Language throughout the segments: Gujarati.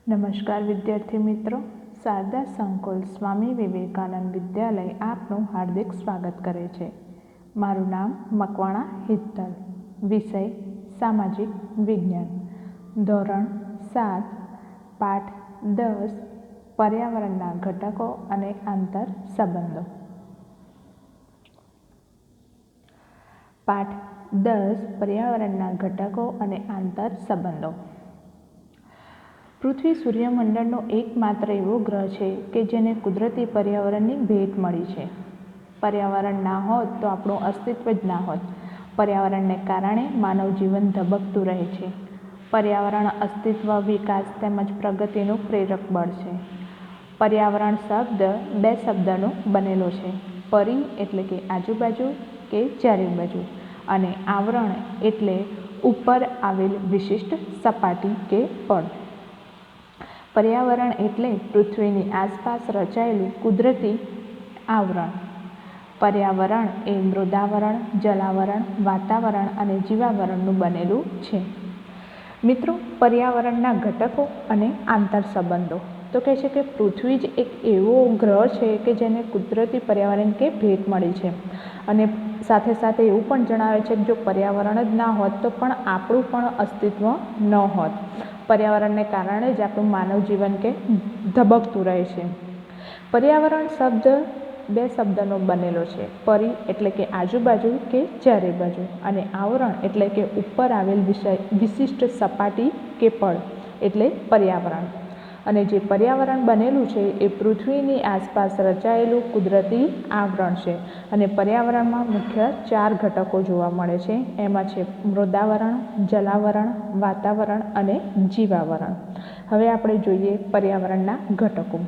નમસ્કાર વિદ્યાર્થી મિત્રો, શારદા સંકુલ સ્વામી વિવેકાનંદ વિદ્યાલય આપનું હાર્દિક સ્વાગત કરે છે. મારું નામ મકવાણા હિતલ, વિષય સામાજિક વિજ્ઞાન, ધોરણ 7, પાઠ 10, પર્યાવરણના ઘટકો અને આંતર સંબંધો. પાઠ 10, પર્યાવરણના ઘટકો અને આંતર સંબંધો. પૃથ્વી સૂર્યમંડળનો એકમાત્ર એવો ગ્રહ છે કે જેને કુદરતી પર્યાવરણની ભેટ મળી છે. પર્યાવરણ ના હોત તો આપણું અસ્તિત્વ જ ના હોત. પર્યાવરણને કારણે માનવ જીવન ધબકતું રહે છે. પર્યાવરણ અસ્તિત્વ, વિકાસ તેમજ પ્રગતિનું પ્રેરક બળ છે. પર્યાવરણ શબ્દ બે શબ્દનો બનેલો છે. પરિ એટલે કે આજુબાજુ કે ચારે બાજુ, અને આવરણ એટલે ઉપર આવેલ વિશિષ્ટ સપાટી કે પડ. પર્યાવરણ એટલે પૃથ્વીની આસપાસ રચાયેલું કુદરતી આવરણ. પર્યાવરણ એ મૃદાવરણ, જલાવરણ, વાતાવરણ અને જીવાવરણનું બનેલું છે. મિત્રો, પર્યાવરણના ઘટકો અને આંતર સંબંધો. તો કહે છે કે પૃથ્વી જ એક એવો ગ્રહ છે કે જેને કુદરતી પર્યાવરણ કે ભેટ મળી છે, અને સાથે સાથે એવું પણ જણાવે છે કે જો પર્યાવરણ જ ના હોત તો પણ આપણું પણ અસ્તિત્વ ન હોત. પર્યાવરણને કારણે જ આપણું માનવ જીવન કે ધબકતું રહે છે. પર્યાવરણ શબ્દ બે શબ્દનો બનેલો છે. પરિ એટલે કે આજુબાજુ કે ચારે બાજુ, અને આવરણ એટલે કે ઉપર આવેલ વિશિષ્ટ સપાટી કે પડ એટલે પર્યાવરણ. અને જે પર્યાવરણ બનેલું છે એ પૃથ્વીની આસપાસ રચાયેલું કુદરતી આવરણ છે. અને પર્યાવરણમાં મુખ્ય 4 ઘટકો જોવા મળે છે. એમાં છે મૃદાવરણ, જલાવરણ, વાતાવરણ અને જીવાવરણ. હવે આપણે જોઈએ પર્યાવરણના ઘટકો.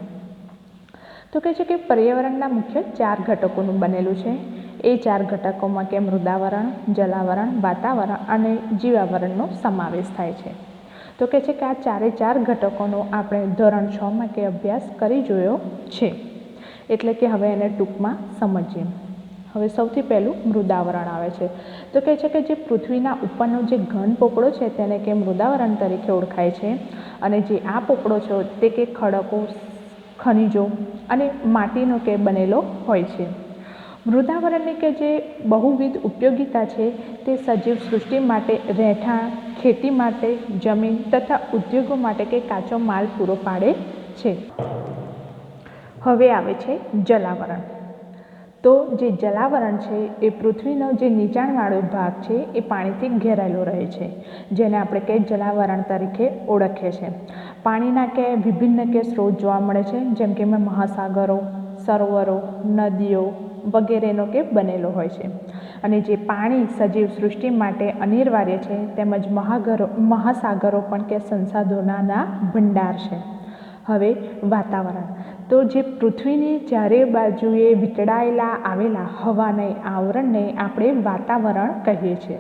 તો કહે છે કે પર્યાવરણના મુખ્ય 4 ઘટકોનું બનેલું છે. એ 4 ઘટકોમાં કે મૃદાવરણ, જલાવરણ, વાતાવરણ અને જીવાવરણનો સમાવેશ થાય છે. તો કહે છે કે આ 4 ઘટકોનો આપણે ધોરણ 6માં કે અભ્યાસ કરી જોયો છે. એટલે કે હવે એને ટૂંકમાં સમજીએ. હવે સૌથી પહેલું મૃદાવરણ આવે છે. તો કહે છે કે જે પૃથ્વીના ઉપરનો જે ઘન પોપડો છે તેને કે મૃદાવરણ તરીકે ઓળખાય છે. અને જે આ પોપડો છે તે કે ખડકો, ખનિજો અને માટીનો કે બનેલો હોય છે. મૃદાવરણની કે જે બહુવિધ ઉપયોગિતા છે તે સજીવ સૃષ્ટિ માટે રહેઠાણ, ખેતી માટે જમીન તથા ઉદ્યોગો માટે કે કાચો માલ પૂરો પાડે છે. હવે આવે છે જલાવરણ. તો જે જલાવરણ છે એ પૃથ્વીનો જે નીચાણવાળો ભાગ છે એ પાણીથી ઘેરાયેલો રહે છે, જેને આપણે કે જલાવરણ તરીકે ઓળખીએ છીએ. પાણીના કે વિભિન્ન કે સ્ત્રોત જોવા મળે છે, જેમ કે મહાસાગરો, સરોવરો, નદીઓ વગેરેનો કે બનેલો હોય છે. અને જે પાણી સજીવ સૃષ્ટિ માટે અનિવાર્ય છે, તેમજ મહાસાગરો પણ કે સંસાધનોના ભંડાર છે. હવે વાતાવરણ. તો જે પૃથ્વીની ચારે બાજુએ વીંટળાયેલા આવેલા હવાને આવરણને આપણે વાતાવરણ કહીએ છીએ.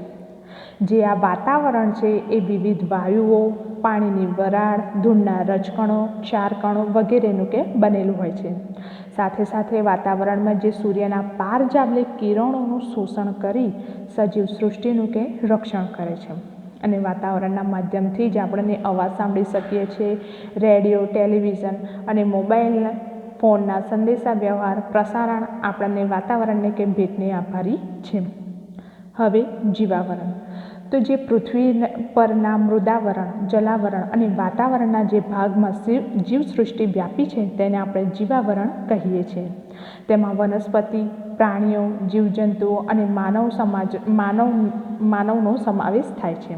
જે આ વાતાવરણ છે એ વિવિધ વાયુઓ, પાણીની વરાળ, ધૂળના રજકણો, ક્ષારકણો વગેરેનું કે બનેલું હોય છે. સાથે સાથે વાતાવરણમાં જે સૂર્યના પારજાગલિક કિરણોનું શોષણ કરી સજીવ સૃષ્ટિનું કે રક્ષણ કરે છે. અને વાતાવરણના માધ્યમથી જ આપણને અવાજ સાંભળી શકીએ છીએ. રેડિયો, ટેલિવિઝન અને મોબાઈલ ફોનના સંદેશા વ્યવહાર, પ્રસારણ આપણને વાતાવરણને કે ભેટને આભારી છે. હવે જીવાવરણ. તો જે પૃથ્વી પરના મૃદાવરણ, જલાવરણ અને વાતાવરણના જે ભાગમાં જીવસૃષ્ટિ વ્યાપી છે તેને આપણે જીવાવરણ કહીએ છીએ. તેમાં વનસ્પતિ, પ્રાણીઓ, જીવજંતુઓ અને માનવનો સમાવેશ થાય છે.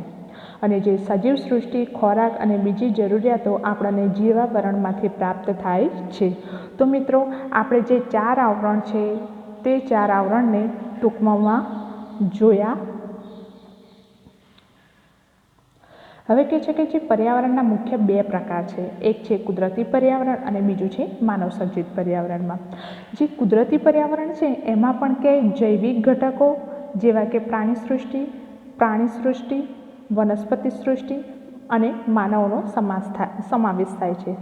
અને જે સજીવ સૃષ્ટિ, ખોરાક અને બીજી જરૂરિયાતો આપણને જીવાવરણમાંથી પ્રાપ્ત થાય છે. તો મિત્રો, આપણે જે 4 આવરણ છે તે 4 આવરણને ટૂંકમાં જોયા. હવે કહે છે કે જે પર્યાવરણના મુખ્ય 2 પ્રકાર છે. એક છે કુદરતી પર્યાવરણ અને બીજું છે માનવસર્જિત પર્યાવરણમાં. જે કુદરતી પર્યાવરણ છે એમાં પણ કે જૈવિક ઘટકો જેવા કે પ્રાણી સૃષ્ટિ, વનસ્પતિ સૃષ્ટિ અને માનવનો સમાવેશ થાય છે.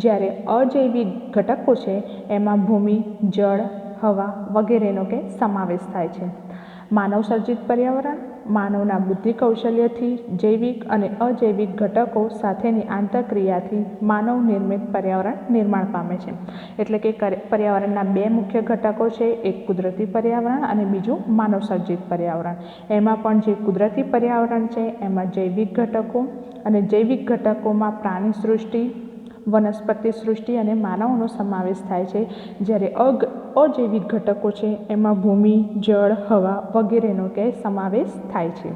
જ્યારે અજૈવિક ઘટકો છે એમાં ભૂમિ, જળ, હવા વગેરેનો કે સમાવેશ થાય છે. માનવસર્જિત પર્યાવરણ. માનવના બુદ્ધિ કૌશલ્યથી જૈવિક અને અજૈવિક ઘટકો સાથેની આંતરક્રિયાથી માનવ નિર્મિત પર્યાવરણ નિર્માણ પામે છે. એટલે કે પર્યાવરણના બે મુખ્ય ઘટકો છે, એક કુદરતી પર્યાવરણ અને બીજું માનવસર્જિત પર્યાવરણ. એમાં પણ જે કુદરતી પર્યાવરણ છે એમાં જૈવિક ઘટકો અને જૈવિક ઘટકોમાં પ્રાણી સૃષ્ટિ, વનસ્પતિ સૃષ્ટિ અને માનવનો સમાવેશ થાય છે. જ્યારે અજૈવિક ઘટકો છે એમાં ભૂમિ, જળ, હવા વગેરેનો કે સમાવેશ થાય છે.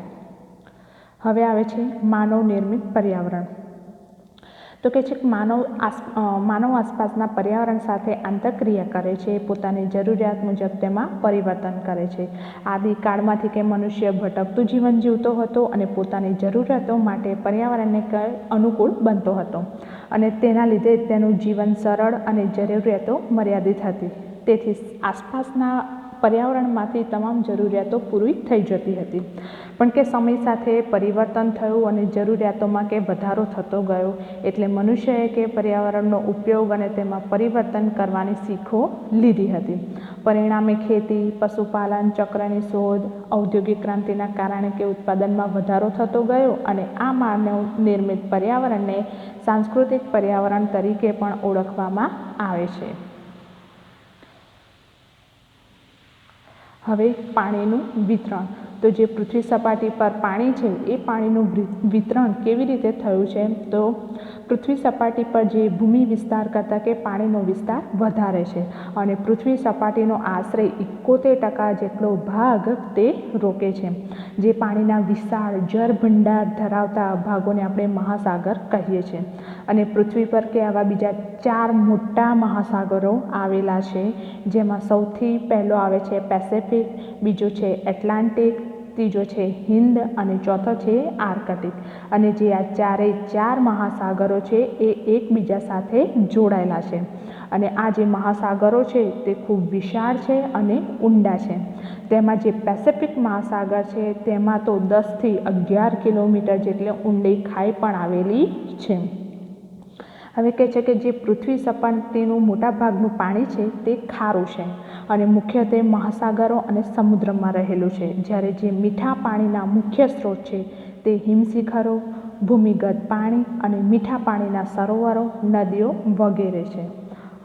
હવે આવે છે માનવ નિર્મિત પર્યાવરણ. તો કે છે કે માનવ આસપાસના પર્યાવરણ સાથે આંતરક્રિયા કરે છે, પોતાની જરૂરિયાત મુજબ તેમાં પરિવર્તન કરે છે. આદિકાળમાંથી કે મનુષ્ય ભટકતું જીવન જીવતો હતો અને પોતાની જરૂરિયાતો માટે પર્યાવરણને અનુકૂળ બનતો હતો અને તેના લીધે તેનું જીવન સરળ અને જરૂરિયાતો મર્યાદિત હતી. તેથી આસપાસના પર્યાવરણમાંથી તમામ જરૂરિયાતો પૂરી થઈ જતી હતી. પણ કે સમય સાથે પરિવર્તન થયું અને જરૂરિયાતોમાં કે વધારો થતો ગયો, એટલે મનુષ્યએ કે પર્યાવરણનો ઉપયોગ અને તેમાં પરિવર્તન કરવાની શીખો લીધી હતી. પરિણામે ખેતી, પશુપાલન, ચક્રની શોધ, ઔદ્યોગિક ક્રાંતિના કારણે કે ઉત્પાદનમાં વધારો થતો ગયો અને આ માનવ નિર્મિત પર્યાવરણને સાંસ્કૃતિક પર્યાવરણ તરીકે પણ ઓળખવામાં આવે છે. હવે પાણીનું વિતરણ. તો જે પૃથ્વી સપાટી પર પાણી છે એ પાણીનું વિતરણ કેવી રીતે થયું છે? તો પૃથ્વી સપાટી પર જે ભૂમિ વિસ્તાર કરતાં કે પાણીનો વિસ્તાર વધારે છે અને પૃથ્વી સપાટીનો આશરે 71% જેટલો ભાગ તે રોકે છે. જે પાણીના વિશાળ જળભંડાર ધરાવતા ભાગોને આપણે મહાસાગર કહીએ છીએ. અને પૃથ્વી પર કે આવા બીજા 4 મોટા મહાસાગરો આવેલા છે, જેમાં સૌથી પહેલો આવે છે પેસેફિક, બીજો છે એટલાન્ટિક, ત્રીજો છે હિન્દ અને ચોથો છે આર્કટિક. અને જે આ 4 મહાસાગરો છે એ એકબીજા સાથે જોડાયેલા છે. અને આ જે મહાસાગરો છે તે ખૂબ વિશાળ છે અને ઊંડા છે. તેમાં જે પેસેફિક મહાસાગર છે તેમાં તો 10થી 11 કિલોમીટર જેટલી ઊંડી ખાઈ પણ આવેલી છે. હવે કહે છે કે જે પૃથ્વી સપાટીનું મોટા ભાગનું પાણી છે તે ખારું છે અને મુખ્યત્વે મહાસાગરો અને સમુદ્રમાં રહેલું છે. જ્યારે જે મીઠા પાણીના મુખ્ય સ્ત્રોત છે તે હિમશિખરો, ભૂમિગત પાણી અને મીઠા પાણીના સરોવરો, નદીઓ વગેરે છે.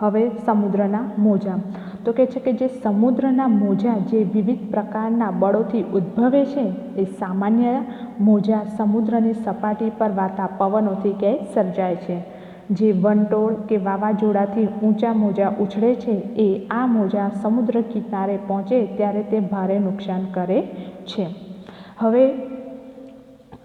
હવે સમુદ્રના મોજાં. તો કહે છે કે જે સમુદ્રના મોજાં જે વિવિધ પ્રકારના બળોથી ઉદ્ભવે છે એ સામાન્ય મોજાં સમુદ્રની સપાટી પર વાતા પવનોથી કે સર્જાય છે. જે વંટોળ કે વાવાઝોડાથી ઊંચા મોજાં ઉછળે છે એ આ મોજાં સમુદ્ર કિનારે પહોંચે ત્યારે તે ભારે નુકસાન કરે છે. હવે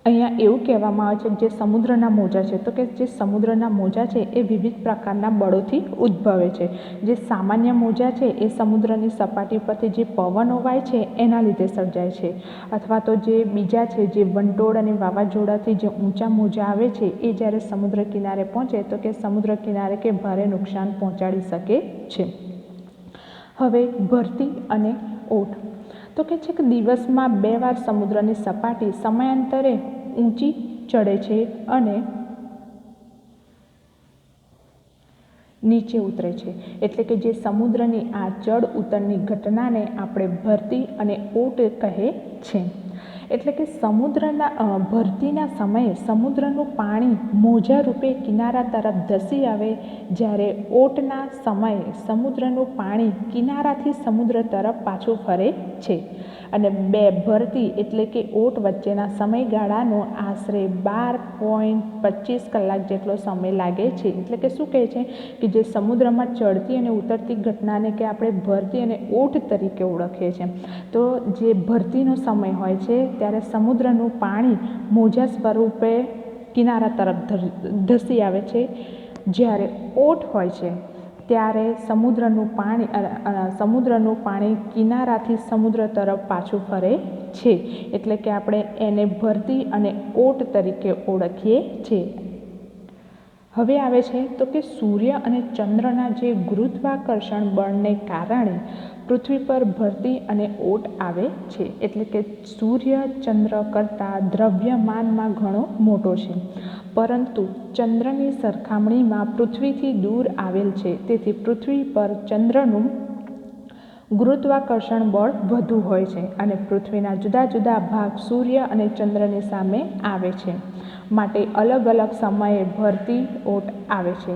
અહીંયા એવું કહેવામાં આવે છે કે જે સમુદ્રના મોજાં છે, તો કે જે સમુદ્રના મોજાં છે એ વિવિધ પ્રકારના બળોથી ઉદ્ભવે છે. જે સામાન્ય મોજાં છે એ સમુદ્રની સપાટી પરથી જે પવનો વાય છે એના લીધે સર્જાય છે. અથવા તો જે બીજા છે જે વંટોળ અને વાવાઝોડાથી જે ઊંચા મોજાં આવે છે એ જ્યારે સમુદ્ર કિનારે પહોંચે તો કે સમુદ્ર કિનારે કે ભારે નુકસાન પહોંચાડી શકે છે. હવે ભરતી અને ઓટ. તો કે છે કે દિવસમાં 2 વાર સમુદ્રની સપાટી સમયાંતરે ઊંચી ચડે છે અને નીચે ઉતરે છે. એટલે કે જે સમુદ્રની આ ચડ ઉતરની ઘટનાને આપણે ભરતી અને ઓટ કહે છે. એટલે કે ભરતીના સમયે સમુદ્રનું પાણી મોજા રૂપે કિનારા તરફ ધસી આવે, જ્યારે ઓટના સમયે સમુદ્રનું પાણી કિનારાથી સમુદ્ર તરફ પાછું ફરે છે. અને ભરતી એટલે કે ઓટ વચ્ચેના સમયગાળાનો આશરે 12.25 કલાક જેટલો સમય લાગે છે. એટલે કે શું કહે છે કે જે સમુદ્રમાં ચડતી અને ઉતરતી ઘટનાને કે આપણે ભરતી અને ઓટ તરીકે ઓળખીએ છીએ. તો જે ભરતીનો સમય હોય છે ત્યારે સમુદ્રનું પાણી મોજા સ્વરૂપે કિનારા તરફ ધસી આવે છે. જ્યારે ઓટ હોય છે ત્યારે સમુદ્રનું પાણી કિનારાથી સમુદ્ર તરફ પાછું ફરે છે. એટલે કે આપણે એને ભરતી અને ઓટ તરીકે ઓળખીએ છીએ. હવે આવે છે તો કે સૂર્ય અને ચંદ્રના જે ગુરુત્વાકર્ષણ બળને કારણે પૃથ્વી પર ભરતી અને ઓટ આવે છે. એટલે કે સૂર્ય ચંદ્ર કરતાં દ્રવ્યમાનમાં ઘણો મોટો છે, પરંતુ ચંદ્રની સરખામણીમાં પૃથ્વીથી દૂર આવેલ છે. તેથી પૃથ્વી પર ચંદ્રનું ગુરુત્વાકર્ષણ બળ વધુ હોય છે અને પૃથ્વીના જુદા જુદા ભાગ સૂર્ય અને ચંદ્રની સામે આવે છે, માટે અલગ અલગ સમયે ભરતી ઓટ આવે છે.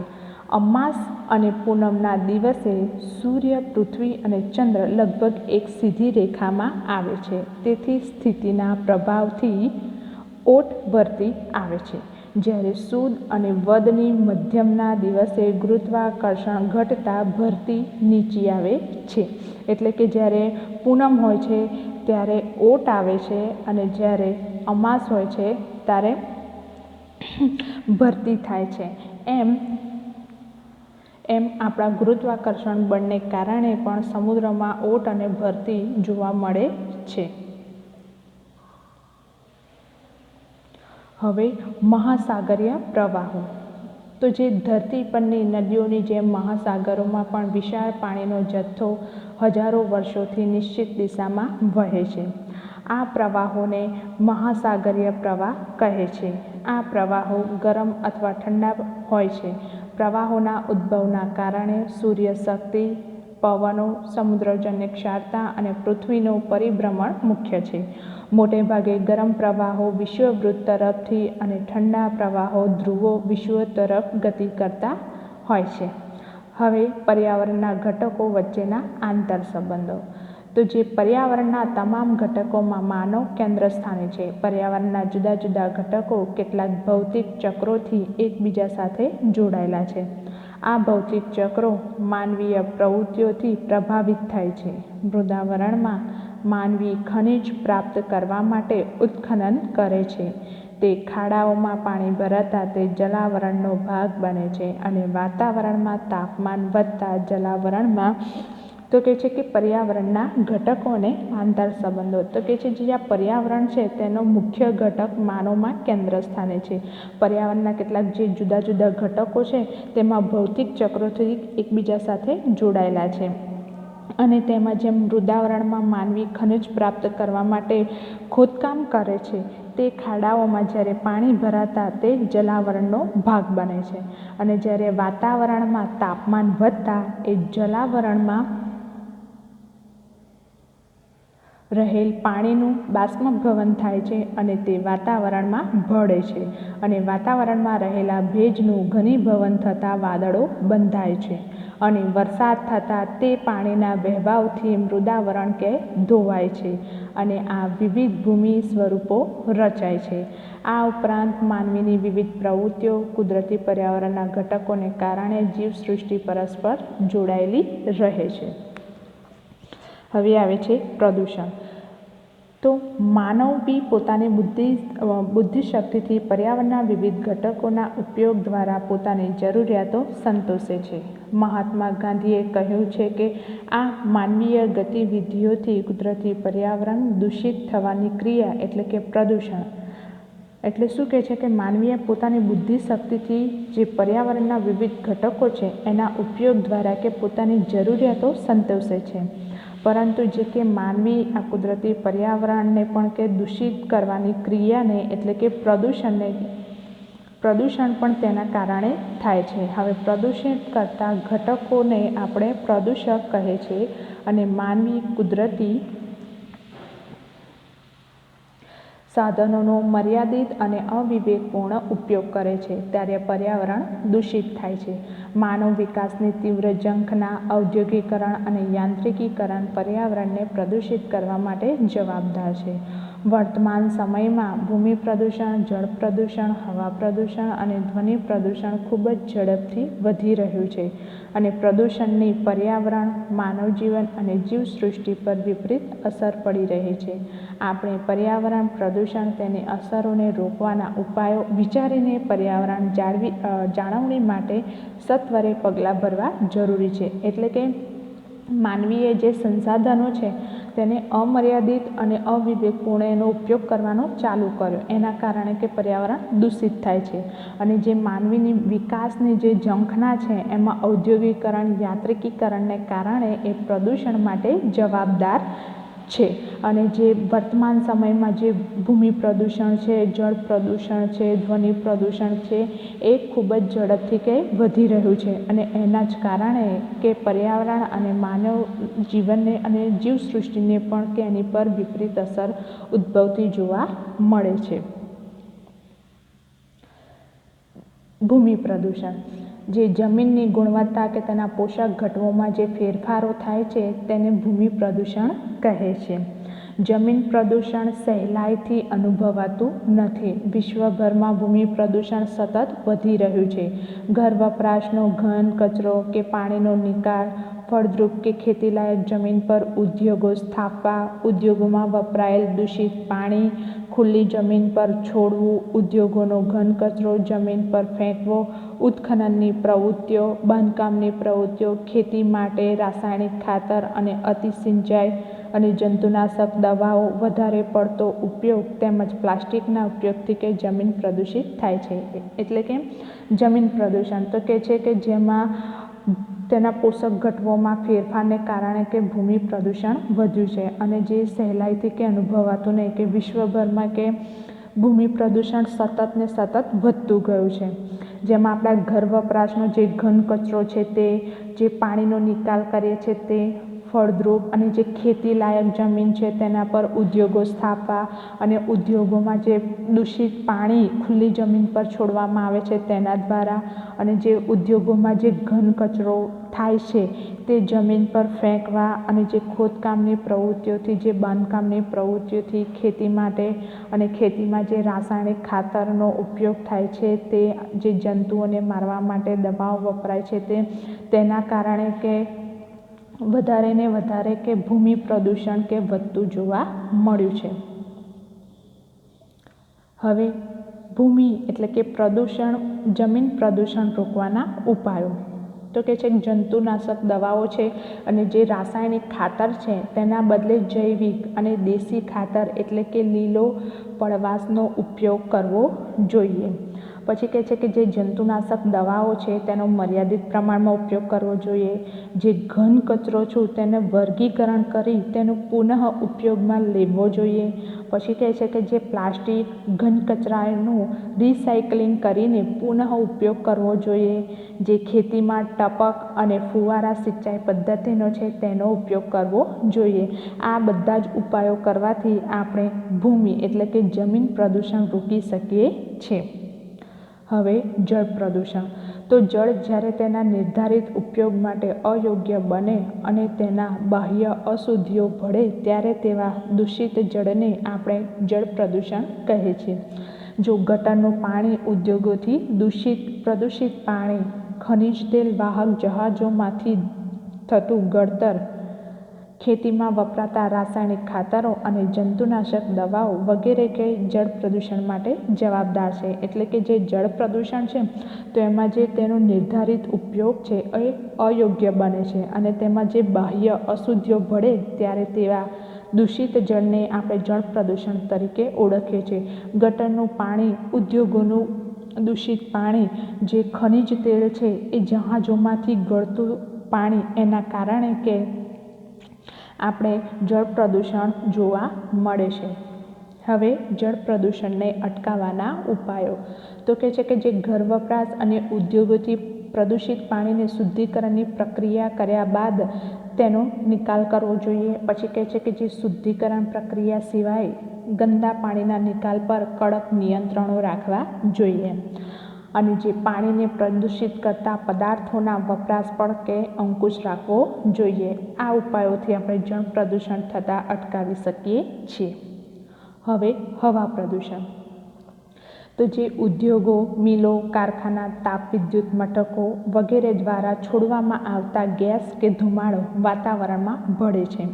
અમાસ અને પૂનમના દિવસે સૂર્ય, પૃથ્વી અને ચંદ્ર લગભગ એક સીધી રેખામાં આવે છે, તેથી સ્થિતિના પ્રભાવથી ઓટ ભરતી આવે છે. જ્યારે સુદ અને વદની મધ્યમના દિવસે ગુરુત્વાકર્ષણ ઘટતા ભરતી નીચી આવે છે. એટલે કે જ્યારે પૂનમ હોય છે ત્યારે ઓટ આવે છે અને જ્યારે અમાસ હોય છે ત્યારે ભરતી થાય છે. એમ આપણા ગુરુત્વાકર્ષણ બળને કારણે પણ સમુદ્રમાં ઓટ અને ભરતી જોવા મળે છે. હવે મહાસાગરીય પ્રવાહો. તો જે ધરતી પરની નદીઓની જેમ મહાસાગરોમાં પણ વિશાળ પાણીનો જથ્થો હજારો વર્ષોથી નિશ્ચિત દિશામાં વહે છે. આ પ્રવાહોને મહાસાગરીય પ્રવાહ કહે છે. આ પ્રવાહો ગરમ અથવા ઠંડા હોય છે. પ્રવાહોના ઉદ્ભવના કારણે સૂર્યશક્તિ, પવનો, સમુદ્રજન્ય ક્ષારતા અને પૃથ્વીનું પરિભ્રમણ મુખ્ય છે. મોટે ભાગે ગરમ પ્રવાહો વિષુવવૃત્ત તરફથી અને ઠંડા પ્રવાહો ધ્રુવો વિષુવ તરફ ગતિ કરતા હોય છે. હવે પર્યાવરણના ઘટકો વચ્ચેના આંતરસંબંધો. તો જે પર્યાવરણના તમામ ઘટકોમાં માનવ કેન્દ્ર સ્થાને છે. પર્યાવરણના જુદા જુદા ઘટકો કેટલાક ભૌતિક ચક્રોથી એકબીજા સાથે જોડાયેલા છે. આ ભૌતિક ચક્રો માનવીય પ્રવૃત્તિઓથી પ્રભાવિત થાય છે. મૃદાવરણમાં માનવી ખનિજ પ્રાપ્ત કરવા માટે ઉત્ખનન કરે છે. તે ખાડાઓમાં પાણી ભરાતા તે જલાવરણનો ભાગ બને છે અને વાતાવરણમાં તાપમાન વધતા જલાવરણમાં તો કહે છે કે પર્યાવરણના ઘટકોને આંતરસંબંધો. તો કહે છે જે આ પર્યાવરણ છે તેનો મુખ્ય ઘટક માનવમાં કેન્દ્ર સ્થાને છે. પર્યાવરણના કેટલાક જે જુદા જુદા ઘટકો છે તેમાં ભૌતિક ચક્રોથી એકબીજા સાથે જોડાયેલા છે. અને તેમાં જેમ મૃદાવરણમાં માનવી ખનિજ પ્રાપ્ત કરવા માટે ખોદકામ કરે છે, તે ખાડાઓમાં જ્યારે પાણી ભરાતા તે જલાવરણનો ભાગ બને છે અને જ્યારે વાતાવરણમાં તાપમાન વધતા એ જલાવરણમાં રહેલ પાણીનું બાષ્પીભવન થાય છે અને તે વાતાવરણમાં ભળે છે અને વાતાવરણમાં રહેલા ભેજનું ઘનીભવન થતાં વાદળો બંધાય છે અને વરસાદ થતાં તે પાણીના વહેવાથી મૃદાવરણ કે ધોવાય છે અને આ વિવિધ ભૂમિ સ્વરૂપો રચાય છે. આ ઉપરાંત માનવીની વિવિધ પ્રવૃત્તિઓ, કુદરતી પર્યાવરણના ઘટકોને કારણે જીવસૃષ્ટિ પરસ્પર જોડાયેલી રહે છે. હવે આવે છે પ્રદૂષણ. તો માનવ બી પોતાની બુદ્ધિશક્તિથી પર્યાવરણના વિવિધ ઘટકોના ઉપયોગ દ્વારા પોતાની જરૂરિયાતો સંતોષે છે. મહાત્મા ગાંધીએ કહ્યું છે કે આ માનવીય ગતિવિધિઓથી કુદરતી પર્યાવરણ દૂષિત થવાની ક્રિયા એટલે કે પ્રદૂષણ. એટલે શું કહે છે કે માનવીએ પોતાની બુદ્ધિશક્તિથી જે પર્યાવરણના વિવિધ ઘટકો છે એના ઉપયોગ દ્વારા કે પોતાની જરૂરિયાતો સંતોષે છે. પરંતુ જે કે માનવી આ કુદરતી પર્યાવરણને પણ કે દૂષિત કરવાની ક્રિયાને એટલે કે પ્રદૂષણ પણ તેના કારણે થાય છે. હવે પ્રદૂષિત કરતા ઘટકોને આપણે પ્રદૂષક કહે છે અને માનવી કુદરતી સાધનોનો મર્યાદિત અને અવિવેકપૂર્ણ ઉપયોગ કરે છે ત્યારે પર્યાવરણ દૂષિત થાય છે. માનવ વિકાસની તીવ્ર ઝંખના, ઔદ્યોગિકરણ અને યાંત્રિકીકરણ પર્યાવરણને પ્રદૂષિત કરવા માટે જવાબદાર છે. વર્તમાન સમયમાં ભૂમિ પ્રદૂષણ, જળ પ્રદૂષણ, હવા પ્રદૂષણ અને ધ્વનિ પ્રદૂષણ ખૂબ જ ઝડપથી વધી રહ્યું છે અને પ્રદૂષણની પર્યાવરણ, માનવજીવન અને જીવસૃષ્ટિ પર વિપરીત અસર પડી રહી છે. આપણે પર્યાવરણ પ્રદૂષણ, તેની અસરોને રોકવાના ઉપાયો વિચારીને પર્યાવરણ જાળવણી માટે સત્વરે પગલાં ભરવા જરૂરી છે. એટલે કે માનવીએ જે સંસાધનો છે તેને અમર્યાદિત અને અવિવેકપૂર્ણ એનો ઉપયોગ કરવાનો ચાલુ કર્યો, એના કારણે કે પર્યાવરણ દૂષિત થાય છે અને જે માનવીની વિકાસની જે ઝંખના છે એમાં ઔદ્યોગિકરણ, યાંત્રિકીકરણને કારણે એ પ્રદૂષણ માટે જવાબદાર છે. અને જે વર્તમાન સમયમાં જે ભૂમિ પ્રદૂષણ છે, જળ પ્રદૂષણ છે, ધ્વનિ પ્રદૂષણ છે, એ ખૂબ જ ઝડપથી કે વધી રહ્યું છે. અને એના જ કારણે કે પર્યાવરણ અને માનવ જીવનને અને જીવસૃષ્ટિને પણ કે એની પર વિપરીત અસર ઉદ્ભવતી જોવા મળે છે. ભૂમિ પ્રદૂષણ, જે જમીનની ગુણવત્તા કે તેના પોષક ઘટકોમાં જે ફેરફારો થાય છે તેને ભૂમિ પ્રદૂષણ કહે છે. જમીન પ્રદૂષણ સહેલાઈથી અનુભવાતું નથી. વિશ્વભરમાં ભૂમિ પ્રદૂષણ સતત વધી રહ્યું છે. ઘર વપરાશનો ઘન કચરો કે પાણીનો નિકાલ, ફળદ્રુપ કે ખેતીલાયક જમીન પર ઉદ્યોગો સ્થાપવા, ઉદ્યોગોમાં વપરાયેલ દૂષિત પાણી ખુલ્લી જમીન પર છોડવું, ઉદ્યોગોનો ઘન કચરો જમીન પર ફેંકવો, ઉત્ખનનની પ્રવૃત્તિઓ, બાંધકામની પ્રવૃત્તિઓ, ખેતી માટે રાસાયણિક ખાતર અને અતિ સિંચાઈ અને જંતુનાશક દવાઓ વધારે પડતો ઉપયોગ તેમજ પ્લાસ્ટિકના ઉપયોગથી કે જમીન પ્રદૂષિત થાય છે. એટલે કે જમીન પ્રદૂષણ તો કહે છે કે જેમાં તેના પોષક ઘટકોમાં ફેરફારને કારણે કે ભૂમિ પ્રદૂષણ વધ્યું છે. અને જે સહેલાઈથી કે અનુભવાતું નહીં કે વિશ્વભરમાં કે ભૂમિ પ્રદૂષણ સતત ને સતત વધતું ગયું છે. જેમાં આપણા ઘર વપરાશનો જે ઘન કચરો છે તે, જે પાણીનો નિકાલ કરીએ છીએ તે, ફળદ્રુપ અને જે ખેતી લાયક જમીન છે તેના પર ઉદ્યોગો સ્થાપવા અને ઉદ્યોગોમાં જે દૂષિત પાણી ખુલ્લી જમીન પર છોડવામાં આવે છે તેના દ્વારા, અને જે ઉદ્યોગોમાં જે ઘન કચરો થાય છે તે જમીન પર ફેંકવા, અને જે ખોદકામની પ્રવૃત્તિઓથી, જે બાંધકામની પ્રવૃત્તિઓથી ખેતી માટે અને ખેતીમાં જે રાસાયણિક ખાતરનો ઉપયોગ થાય છે તે, જે જંતુઓને મારવા માટે દવાઓ વપરાય છે તેના કારણે કે વધારે ને વધારે કે ભૂમિ પ્રદૂષણ કે વધતું જોવા મળ્યું છે. હવે ભૂમિ એટલે કે પ્રદૂષણ, જમીન પ્રદૂષણ રોકવાના ઉપાયો. તો કે છે જંતુનાશક દવાઓ છે અને જે રાસાયણિક ખાતર છે તેના બદલે જૈવિક અને દેશી ખાતર એટલે કે લીલો પડવાશનો ઉપયોગ કરવો જોઈએ. પછી કહે છે કે જે જંતુનાશક દવાઓ છે તેનો મર્યાદિત પ્રમાણમાં ઉપયોગ કરવો જોઈએ. જે ઘન કચરો છે તેને વર્ગીકરણ કરી તેનો પુનઃ ઉપયોગમાં લેવો જોઈએ. પછી કહે છે કે જે પ્લાસ્ટિક, ઘન કચરાનું રિસાયકલિંગ કરીને પુનઃ ઉપયોગ કરવો જોઈએ. જે ખેતીમાં ટપક અને ફુવારા સિંચાઈ પદ્ધતિનો છે તેનો ઉપયોગ કરવો જોઈએ. આ બધા જ ઉપાયો કરવાથી આપણે ભૂમિ એટલે કે જમીન પ્રદૂષણ રોકી શકીએ છીએ. હવે જળ પ્રદૂષણ. તો જળ જ્યારે તેના નિર્ધારિત ઉપયોગ માટે અયોગ્ય બને અને તેના બાહ્ય અશુદ્ધિઓ ભળે ત્યારે તેવા દૂષિત જળને આપણે જળ પ્રદૂષણ કહે છે. જો ગટરનું પાણી, ઉદ્યોગોથી પ્રદૂષિત પાણી, ખનિજ તેલ વાહક જહાજોમાંથી થતું ગળતર, ખેતીમાં વપરાતા રાસાયણિક ખાતરો અને જંતુનાશક દવાઓ વગેરે કે જળ પ્રદૂષણ માટે જવાબદાર છે. એટલે કે જે જળ પ્રદૂષણ છે તો એમાં જે તેનો નિર્ધારિત ઉપયોગ છે એ અયોગ્ય બને છે અને તેમાં જે બાહ્ય અશુદ્ધિઓ ભળે ત્યારે તેવા દૂષિત જળને આપણે જળ પ્રદૂષણ તરીકે ઓળખીએ છીએ. ગટરનું પાણી, ઉદ્યોગોનું દૂષિત પાણી, જે ખનિજ તેલ છે એ જહાજોમાંથી ગળતું પાણી, એના કારણે કે આપણે જળ પ્રદૂષણ જોવા મળે છે. હવે જળ પ્રદૂષણને અટકાવવાના ઉપાયો. તો કહે છે કે જે ઘર વપરાશ અને ઉદ્યોગોથી પ્રદૂષિત પાણીને શુદ્ધિકરણની પ્રક્રિયા કર્યા બાદ તેનો નિકાલ કરવો જોઈએ. પછી કહે છે કે જે શુદ્ધિકરણ પ્રક્રિયા સિવાય ગંદા પાણીના નિકાલ પર કડક નિયંત્રણો રાખવા જોઈએ. અને જે પાણીને પ્રદૂષિત કરતા પદાર્થોના વપરાશ પર કે અંકુશ રાખવો જોઈએ. આ ઉપાયોથી આપણે જળ પ્રદૂષણ થતાં અટકાવી શકીએ છીએ. હવે હવા પ્રદૂષણ. તો જે ઉદ્યોગો, મિલો, કારખાના, તાપવિદ્યુત મથકો વગેરે દ્વારા છોડવામાં આવતા ગેસ કે ધુમાડો વાતાવરણમાં ભળે છે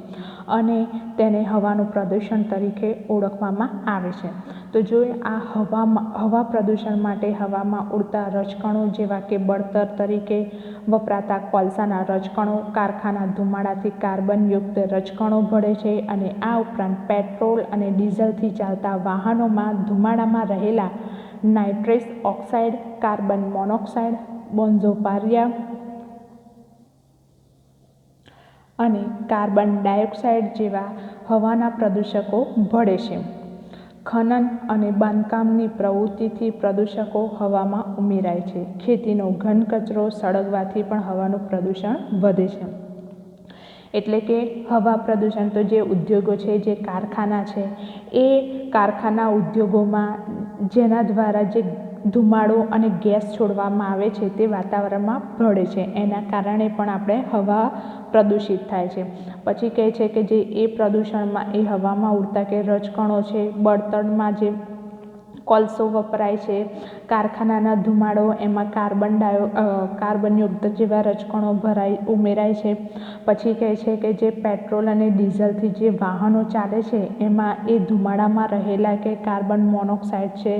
અને તેને હવાનું પ્રદૂષણ તરીકે ઓળખવામાં આવે છે. તો જો આ હવા પ્રદૂષણ માટે હવામાં ઉડતા રજકણો જેવા કે બળતણ તરીકે વપરાતા કોલસાના રજકણો, કારખાના ધુમાડાથી કાર્બનયુક્ત રજકણો ભળે છે. અને આ ઉપરાંત પેટ્રોલ અને ડીઝલથી ચાલતા વાહનોમાં ધુમાડામાં રહેલા નાઇટ્રસ ઓક્સાઇડ, કાર્બન મોનોક્સાઇડ, બેન્ઝોપાયરિયા અને કાર્બન ડાયોક્સાઇડ જેવા હવાના પ્રદૂષકો ભળે છે. ખનન અને બાંધકામની પ્રવૃત્તિથી પ્રદૂષકો હવામાં ઉમેરાય છે. ખેતીનો ઘન કચરો સળગવાથી પણ હવાનું પ્રદૂષણ વધે છે. એટલે કે હવા પ્રદૂષણ તો જે ઉદ્યોગો છે, જે કારખાના છે, એ કારખાના ઉદ્યોગોમાં જેના દ્વારા જે ધુમાડો અને ગેસ છોડવામાં આવે છે તે વાતાવરણમાં ભળે છે. એના કારણે પણ આપણે હવા પ્રદૂષિત થાય છે. પછી કહે છે કે જે એ પ્રદૂષણમાં એ હવામાં ઉડતા કે રજકણો છે, બળતણમાં જે કોલસો વપરાય છે, કારખાનાના ધુમાડો, એમાં કાર્બનયુક્ત જેવા રજકણો ઉમેરાય છે. પછી કહે છે કે જે પેટ્રોલ અને ડીઝલથી જે વાહનો ચાલે છે એમાં એ ધુમાડામાં રહેલા કે કાર્બન મોનોક્સાઇડ છે,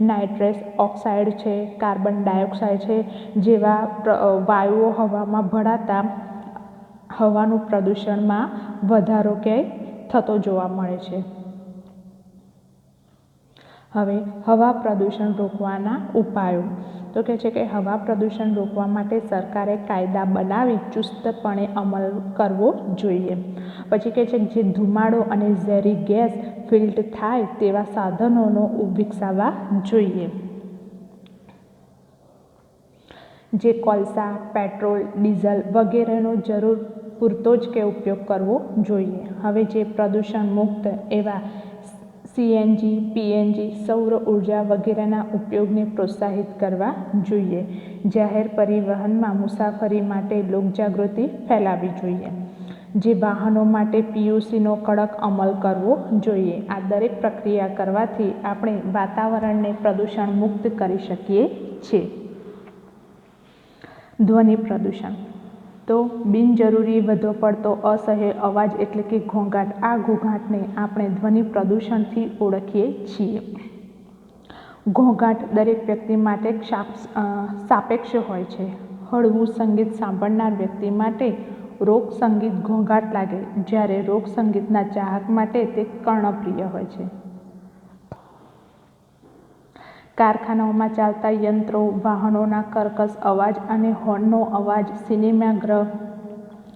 નાઇટ્રસ ઓક્સાઇડ છે, કાર્બન ડાયોક્સાઇડ છે જેવા વાયુઓ હવામાં ભળાતા હવાનું પ્રદૂષણમાં વધારો થતો જોવા મળે છે. હવે હવા પ્રદૂષણ રોકવાના ઉપાયો. તો કહે છે કે હવા પ્રદૂષણ રોકવા માટે સરકારે કાયદા બનાવી ચુસ્તપણે અમલ કરવો જોઈએ. પછી કહે છે કે જે ધુમાડો અને ઝેરી ગેસ ફિલ્ટર થાય તેવા સાધનોનો વિકસાવવા જોઈએ. જે કોલસા, પેટ્રોલ, ડીઝલ વગેરેનો જરૂર પૂરતો જ ઉપયોગ કરવો જોઈએ. હવે જે પ્રદૂષણ મુક્ત એવા CNG, PNG, સૌર ઉર્જા વગેરેના ઉપયોગને પ્રોત્સાહિત કરવા જોઈએ. જાહેર પરિવહનમાં મુસાફરી માટે લોકજાગૃતિ ફેલાવવી જોઈએ. જે વાહનો માટે PUCનો કડક અમલ કરવો જોઈએ. આ દરેક પ્રક્રિયા કરવાથી આપણે વાતાવરણને પ્રદૂષણ મુક્ત કરી શકીએ છીએ. ધ્વનિ પ્રદૂષણ. તો બિનજરૂરી વધુ પડતો અસહ્ય અવાજ એટલે કે ઘોંઘાટ. આ ઘોંઘાટને આપણે ધ્વનિ પ્રદૂષણથી ઓળખીએ છીએ. ઘોંઘાટ દરેક વ્યક્તિ માટે સાપેક્ષ હોય છે. હળવું સંગીત સાંભળનાર વ્યક્તિ માટે રોક સંગીત ઘોંઘાટ લાગે, જ્યારે રોક સંગીતના ચાહક માટે તે કર્ણપ્રિય હોય છે. કારખાનાઓમાં ચાલતા યંત્રો, વાહનોના કર્કશ અવાજ અને હોર્નનો અવાજ, સિનેમાગૃહ,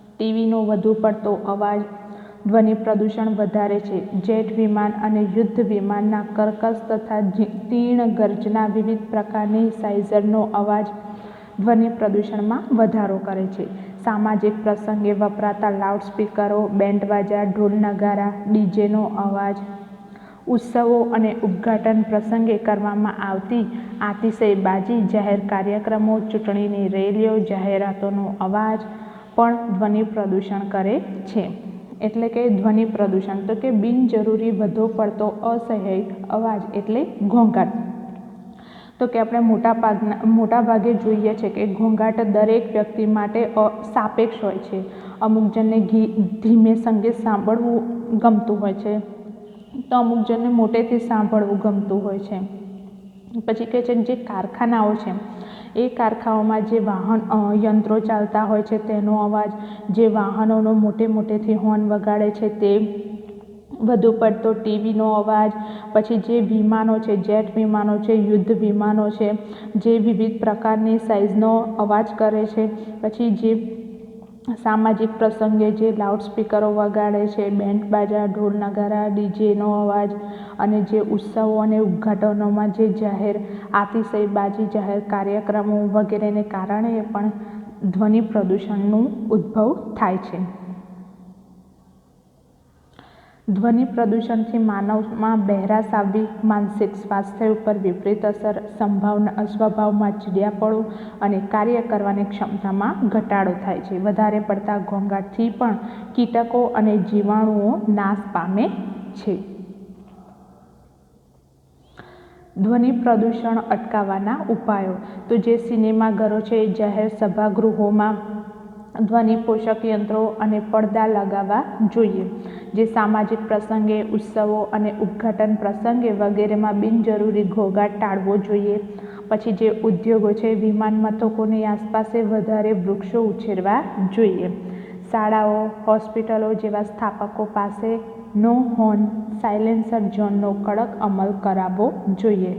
ટીવીનો વધુ પડતો અવાજ ધ્વનિ પ્રદૂષણ વધારે છે. જેટ વિમાન અને યુદ્ધ વિમાનના કર્કશ તથા તીક્ષ્ણ ગર્જના, વિવિધ પ્રકારની સાઇરનનો અવાજ ધ્વનિ પ્રદૂષણમાં વધારો કરે છે. સામાજિક પ્રસંગે વપરાતા લાઉડસ્પીકરો, બેન્ડવાજા, ઢોલ નગારા, ડીજેનો અવાજ, ઉત્સવો અને ઉદ્ઘાટન પ્રસંગે કરવામાં આવતી આતિશબાજી, જાહેર કાર્યક્રમો, ચૂંટણીની રેલીઓ, જાહેરાતોનો અવાજ પણ ધ્વનિ પ્રદૂષણ કરે છે. એટલે કે ધ્વનિ પ્રદૂષણ તો કે બિનજરૂરી વધુ પડતો અસહ્ય અવાજ એટલે ઘોંઘાટ. તો કે આપણે મોટા ભાગે જોઈએ છે કે ઘોંઘાટ દરેક વ્યક્તિ માટે સાપેક્ષ હોય છે. અમુક જણને ધીમે સંગીત સાંભળવું ગમતું હોય છે, તો અમુક જણને મોટેથી સાંભળવું ગમતું હોય છે. પછી કહે છે જે કારખાનાઓ છે એ કારખાનાઓમાં જે યંત્રો ચાલતા હોય છે તેનો અવાજ, જે વાહનોનો મોટેથી હોર્ન વગાડે છે તે વધુ પડતો, ટીવીનો અવાજ, પછી જે વિમાનો છે, જેટ વિમાનો છે, યુદ્ધ વિમાનો છે, જે વિવિધ પ્રકારની સાઇઝનો અવાજ કરે છે, પછી જે સામાજિક પ્રસંગે જે લાઉડસ્પીકરો વગાડે છે, બેન્ડ બાજા, ઢોલ નગારા, ડીજેનો અવાજ અને જે ઉત્સવો અને ઉદ્ઘાટનોમાં જે જાહેર આતિશબાજી, જાહેર કાર્યક્રમો વગેરેને કારણે પણ ધ્વનિ પ્રદૂષણનું ઉદ્ભવ થાય છે. ધ્વનિ પ્રદૂષણથી માનવમાં બહેરાશ આવવી, માનસિક સ્વાસ્થ્ય ઉપર વિપરીત અસર, સ્વભાવમાં ચીડિયાપણું અને કાર્ય કરવાની ક્ષમતામાં ઘટાડો થાય છે. વધારે પડતા ઘોંઘાટથી પણ કીટકો અને જીવાણુઓ નાશ પામે છે. ધ્વનિ પ્રદૂષણ અટકાવવાના ઉપાયો. તો જે સિનેમાઘરો છે, જાહેર સભાગૃહોમાં ધ્વનિ પોષક યંત્રો અને પડદા લગાવવા જોઈએ. જે સામાજિક પ્રસંગે, ઉત્સવો અને ઉદ્ઘાટન પ્રસંગે વગેરેમાં બિનજરૂરી ઘોંઘાટ ટાળવો જોઈએ. પછી જે ઉદ્યોગો છે, વિમાન મથકોની આસપાસ વધારે વૃક્ષો ઉછેરવા જોઈએ. શાળાઓ, હોસ્પિટલો જેવા સ્થાપકો પાસે નો હોર્ન, સાયલેન્સર ઝોનનો કડક અમલ કરાવવો જોઈએ.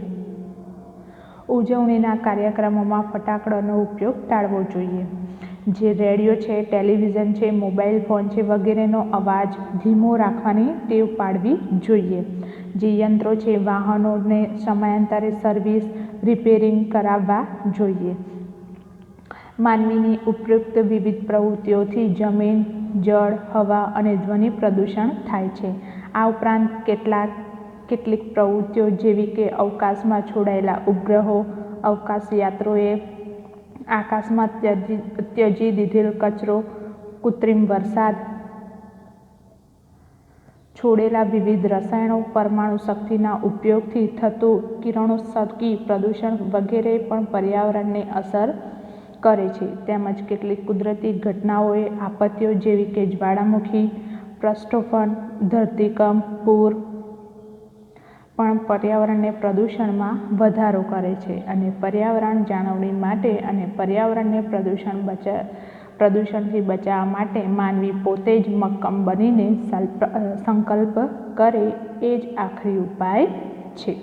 ઉજવણીના કાર્યક્રમોમાં ફટાકડાનો ઉપયોગ ટાળવો જોઈએ. જે રેડિયો છે, ટેલિવિઝન છે, મોબાઈલ ફોન છે વગેરેનો અવાજ ધીમો રાખવાની ટેવ પાડવી જોઈએ. જે યંત્રો છે, વાહનોને સમયાંતરે સર્વિસ, રિપેરિંગ કરાવવા જોઈએ. માનવીની ઉપયુક્ત વિવિધ પ્રવૃત્તિઓથી જમીન, જળ, હવા અને ધ્વનિ પ્રદૂષણ થાય છે. આ ઉપરાંત કેટલીક પ્રવૃત્તિઓ જેવી કે અવકાશમાં છોડાયેલા ઉપગ્રહો, અવકાશયાત્રીઓએ આકાશમાં ત્યજી દીધેલ કચરો, કૃત્રિમ વરસાદ, છોડેલા વિવિધ રસાયણો, પરમાણુ શક્તિના ઉપયોગથી થતું કિરણોત્સર્ગી પ્રદૂષણ વગેરે પણ પર્યાવરણને અસર કરે છે. તેમજ કેટલીક કુદરતી ઘટનાઓએ આપત્તિઓ જેવી કે જ્વાળામુખી, ભૂસ્ખલન, ધરતીકંપ, પૂર પણ પર્યાવરણને પ્રદૂષણમાં વધારો કરે છે. અને પર્યાવરણ જાળવણી માટે અને પર્યાવરણને પ્રદૂષણથી બચાવવા માટે માનવી પોતે જ મક્કમ બનીને સંકલ્પ કરે એ જ આખરી ઉપાય છે.